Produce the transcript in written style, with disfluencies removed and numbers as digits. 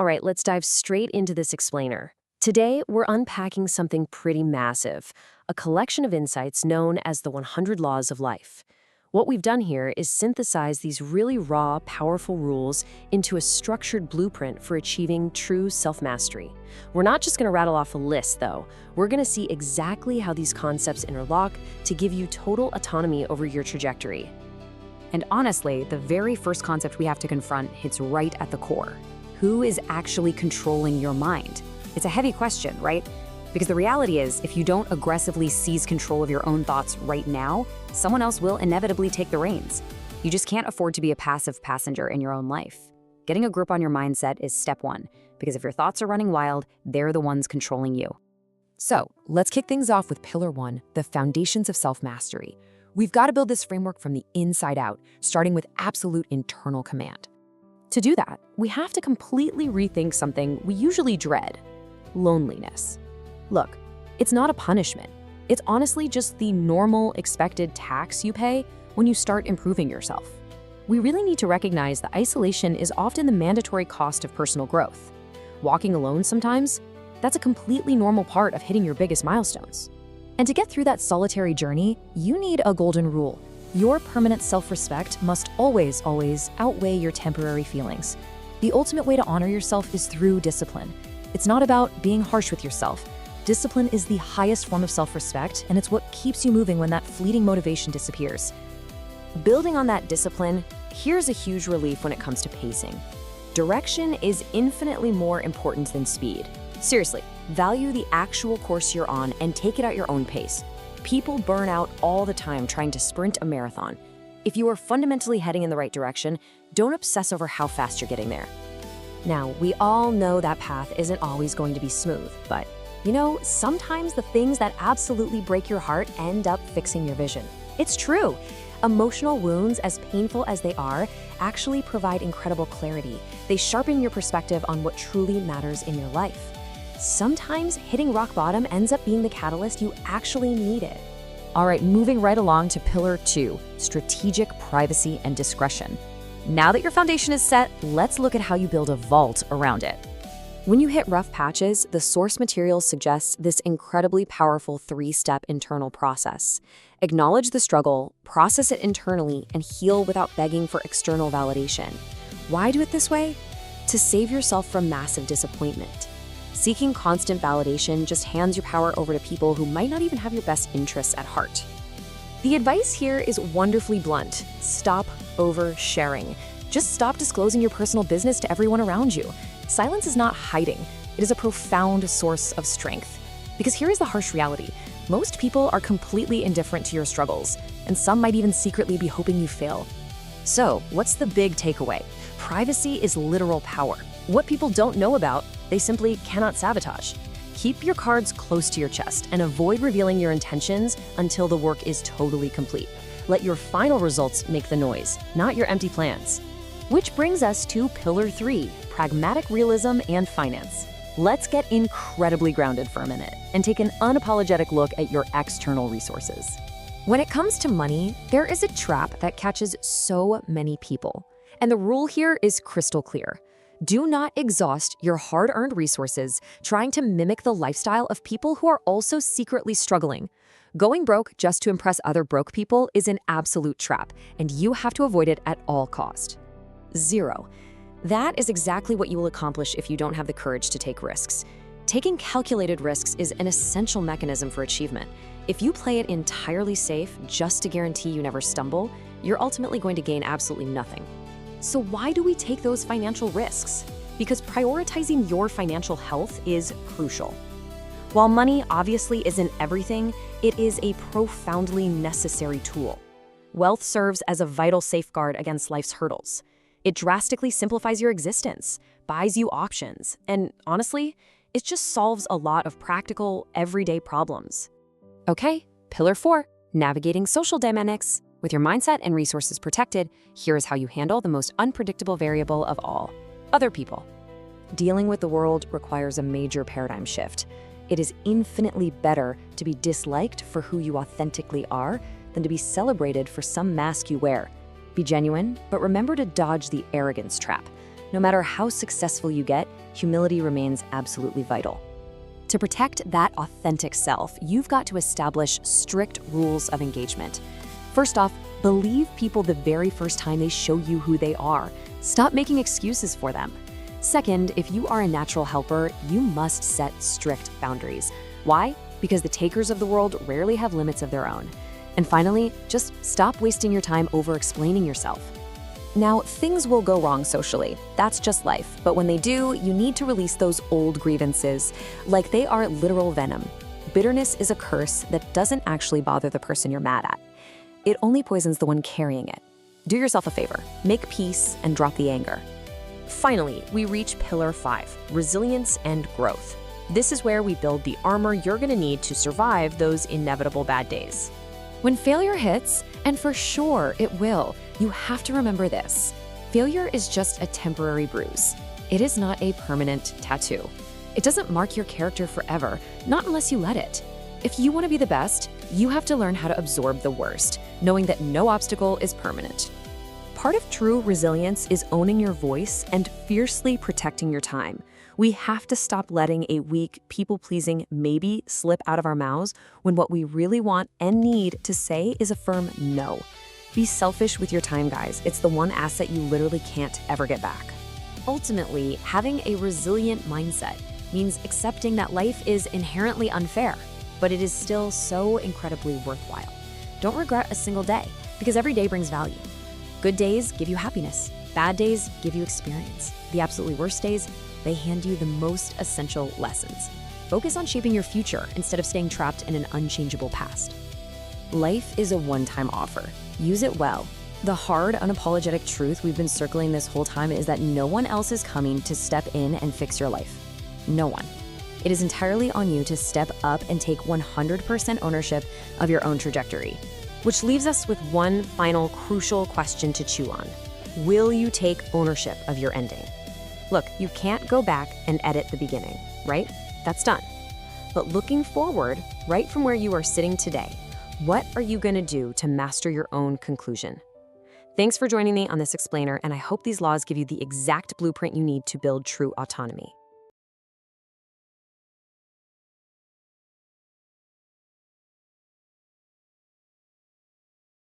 All right, let's dive straight into this explainer. Today, we're unpacking something pretty massive, a collection of insights known as the 100 Laws of Life. What we've done here is synthesize these really raw, powerful rules into a structured blueprint for achieving true self-mastery. We're not just going to rattle off a list, though. We're going to see exactly how these concepts interlock to give you total autonomy over your trajectory. And honestly, the very first concept we have to confront hits right at the core. Who is actually controlling your mind? It's a heavy question, right? Because the reality is, if you don't aggressively seize control of your own thoughts right now, someone else will inevitably take the reins. You just can't afford to be a passive passenger in your own life. Getting a grip on your mindset is step one, because if your thoughts are running wild, they're the ones controlling you. So, let's kick things off with Pillar 1, the foundations of self-mastery. We've got to build this framework from the inside out, starting with absolute internal command. To do that, we have to completely rethink something we usually dread: loneliness. Look, it's not a punishment. It's honestly just the normal, expected tax you pay when you start improving yourself. We really need to recognize that isolation is often the mandatory cost of personal growth. Walking alone sometimes, that's a completely normal part of hitting your biggest milestones. And to get through that solitary journey, you need a golden rule. Your permanent self-respect must always outweigh your temporary feelings. The ultimate way to honor yourself is through discipline. It's not about being harsh with yourself. Discipline is the highest form of self-respect, and it's what keeps you moving when that fleeting motivation disappears. Building on that discipline, here's a huge relief when it comes to pacing. Direction is infinitely more important than speed. Seriously, value the actual course you're on and take it at your own pace. People burn out all the time trying to sprint a marathon. If you are fundamentally heading in the right direction, don't obsess over how fast you're getting there. Now, we all know that path isn't always going to be smooth, but sometimes the things that absolutely break your heart end up fixing your vision. It's true. Emotional wounds, as painful as they are, actually provide incredible clarity. They sharpen your perspective on what truly matters in your life. Sometimes hitting rock bottom ends up being the catalyst you actually needed. All right, moving right along to Pillar 2, strategic privacy and discretion. Now that your foundation is set, let's look at how you build a vault around it. When you hit rough patches, the source material suggests this incredibly powerful 3-step internal process. Acknowledge the struggle, process it internally, and heal without begging for external validation. Why do it this way? To save yourself from massive disappointment. Seeking constant validation just hands your power over to people who might not even have your best interests at heart. The advice here is wonderfully blunt. Stop oversharing. Just stop disclosing your personal business to everyone around you. Silence is not hiding. It is a profound source of strength. Because here is the harsh reality. Most people are completely indifferent to your struggles, and some might even secretly be hoping you fail. So, what's the big takeaway? Privacy is literal power. What people don't know about, they simply cannot sabotage. Keep your cards close to your chest and avoid revealing your intentions until the work is totally complete. Let your final results make the noise, not your empty plans. Which brings us to Pillar 3, pragmatic realism and finance. Let's get incredibly grounded for a minute and take an unapologetic look at your external resources. When it comes to money, there is a trap that catches so many people. And the rule here is crystal clear. Do not exhaust your hard-earned resources trying to mimic the lifestyle of people who are also secretly struggling. Going broke just to impress other broke people is an absolute trap, and you have to avoid it at all cost. 0. That is exactly what you will accomplish if you don't have the courage to take risks. Taking calculated risks is an essential mechanism for achievement. If you play it entirely safe just to guarantee you never stumble, you're ultimately going to gain absolutely nothing. So why do we take those financial risks? Because prioritizing your financial health is crucial. While money obviously isn't everything, it is a profoundly necessary tool. Wealth serves as a vital safeguard against life's hurdles. It drastically simplifies your existence, buys you options, and honestly, it just solves a lot of practical, everyday problems. Okay, Pillar 4, navigating social dynamics. With your mindset and resources protected, here is how you handle the most unpredictable variable of all: other people. Dealing with the world requires a major paradigm shift. It is infinitely better to be disliked for who you authentically are than to be celebrated for some mask you wear. Be genuine, but remember to dodge the arrogance trap. No matter how successful you get, humility remains absolutely vital. To protect that authentic self, you've got to establish strict rules of engagement. First off, believe people the very first time they show you who they are. Stop making excuses for them. Second, if you are a natural helper, you must set strict boundaries. Why? Because the takers of the world rarely have limits of their own. And finally, just stop wasting your time over-explaining yourself. Now, things will go wrong socially. That's just life. But when they do, you need to release those old grievances, like they are literal venom. Bitterness is a curse that doesn't actually bother the person you're mad at. It only poisons the one carrying it. Do yourself a favor, make peace and drop the anger. Finally, we reach Pillar 5, resilience and growth. This is where we build the armor you're going to need to survive those inevitable bad days. When failure hits, and for sure it will, you have to remember this. Failure is just a temporary bruise. It is not a permanent tattoo. It doesn't mark your character forever, not unless you let it. If you want to be the best, you have to learn how to absorb the worst, knowing that no obstacle is permanent. Part of true resilience is owning your voice and fiercely protecting your time. We have to stop letting a weak, people-pleasing maybe slip out of our mouths when what we really want and need to say is a firm no. Be selfish with your time, guys. It's the one asset you literally can't ever get back. Ultimately, having a resilient mindset means accepting that life is inherently unfair, but it is still so incredibly worthwhile. Don't regret a single day, because every day brings value. Good days give you happiness. Bad days give you experience. The absolutely worst days, they hand you the most essential lessons. Focus on shaping your future instead of staying trapped in an unchangeable past. Life is a one-time offer. Use it well. The hard, unapologetic truth we've been circling this whole time is that no one else is coming to step in and fix your life. No one. It is entirely on you to step up and take 100% ownership of your own trajectory. Which leaves us with one final crucial question to chew on. Will you take ownership of your ending? Look, you can't go back and edit the beginning, right? That's done. But looking forward, right from where you are sitting today, what are you going to do to master your own conclusion? Thanks for joining me on this explainer, and I hope these laws give you the exact blueprint you need to build true autonomy.